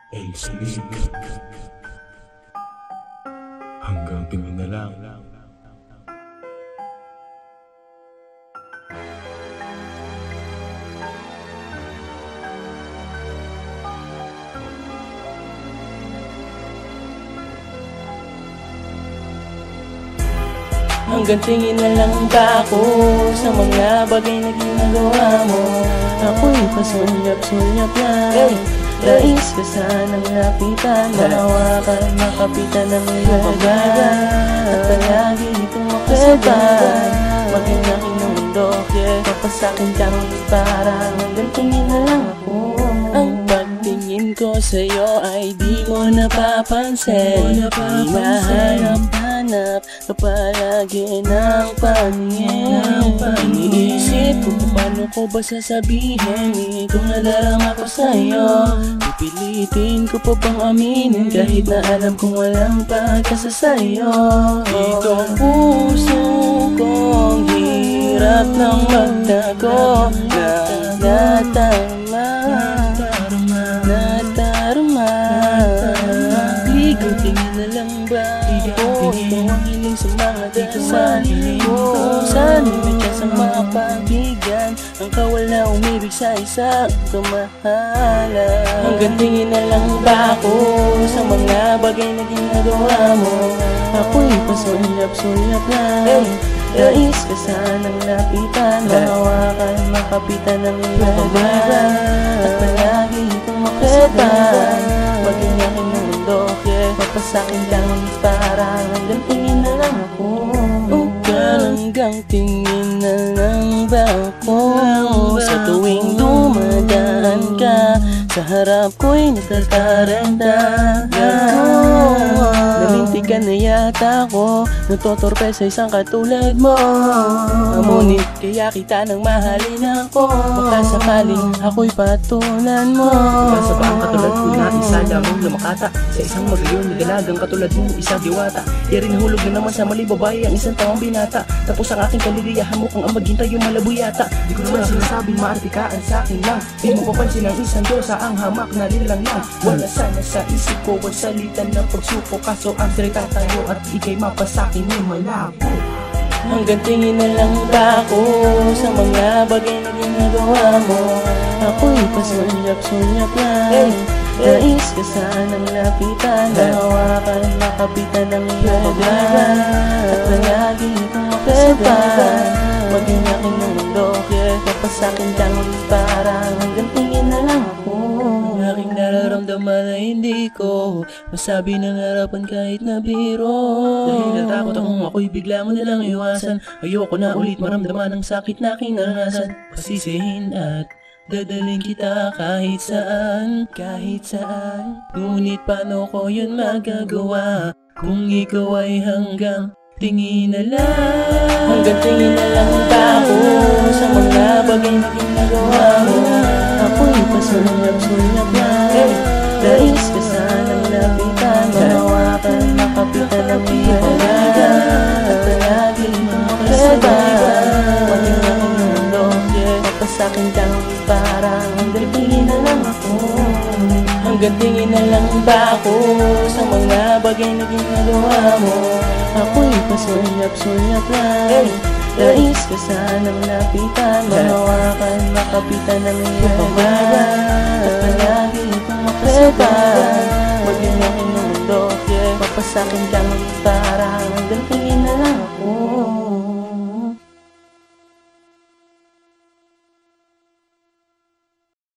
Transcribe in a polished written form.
Ace Music. Hanggang tingin na lang. Hanggang tingin na lang ba ako sa mga bagay na ginagawa mo? Ako'y pasulyap-sulyap lang. Nais ka sanang lapitan, mahawakan, makapitan ng iyong pagbagan, at palagi itong makasabay. Maging aking mundo, papasakin kang parang hanggang tingin na lang ako. Ang pagtingin ko sa'yo ay di mo napapansin, di mahanap-hanap ka palagi ng paningin. Iniisip ko kung paano ko ba sasabihin kung nadarama ko sa'yo. Pipilitin ko pa bang aminin kahit na alam kong walang pagkasa sa'yo. Itong puso kong hirap ng magtago na natarma. Ligaw tingin na lang ba ako? Tuwang hiling sa mga dasal ko. Sana'y may kasang mapagbigan ang kawal na umibig sa isang kamahalan. Hanggang tingin na lang ba ako sa mga bagay na ginagawa mo? Ako'y pasulyap-sulyap lang. Nais ka sanang lapitan, mahawakan, makapitan ng iyong pagbagan, at palagi itong makasabay. Maging aking mundo, papasakin lang parang hanggang tingin na lang ako. Hanggang tingin na lang ba ako? Sa tuwing dumadaan ka sa harap ko'y natataranta ako. Nalintikan na yata ako, natotorpe sa isang katulad mo. Ngunit kaya kita nang mahalin ako, baka sakaling ako'y patulan mo. Basta ba ang katulad ko na isa lamang lumakata sa isang magayon na dalagang katulad mo, isang diwata. Yari nahulog na naman sa mali babae ang isang tawang binata. Tapos ang aking kaligayahan mo kung ang maghintay yung malabo yata. Di ko naman sinasabing maartikaan sa akin lang. Di mo papansin ang isang Diyosa ang hamak na nilang lang. Wala sana sa isip ko ang salita na pagsuko, kaso ang salita tayo at ikay mapasakin yung malabo. Hanggang tingin na lang ba ako sa mga bagay na ginagawa mo? Ako'y pasulyap-sulyap lang. Nais ka sanang lapitan, mahawakan, makapitan ng iyong pagbagan, at palagi itong makasabay. Maging aking mundo, papasakin lang parang hanggang tingin na lang ako. Aking nararamdaman na hindi ko masabi ng harapan kahit na biro. Dahil natakot akong ako'y bigla mo nalang iwasan. Ayoko na ulit maramdaman ang sakit na aking naranasan. Pasisihin at dadalhin kita kahit saan, kahit saan. Ngunit paano ko yun magagawa kung ikaw ay hanggang tingin na lang? Hanggang tingin na lang ba ako sa mga bagay na ginagawa mo? Ako'y pasulyap-sulyap lang. Nais ka sanang lapitan, mahawakan, makapitan ng iyong pagbagan, at palagi itong makasabay. Maging aking mundo, papasakin lang parang hanggang tingin na lang ako. Hanggang tingin na lang ba ako sa mga bagay na ginagawa mo? Ako'y pasulyap-sulyap lang. Nais ka sanang lapitan, mahawakan, makapitan ng iyong pagbagan, at palagi itong makasabay. Maging aking mundo, papasakin lang parang hanggang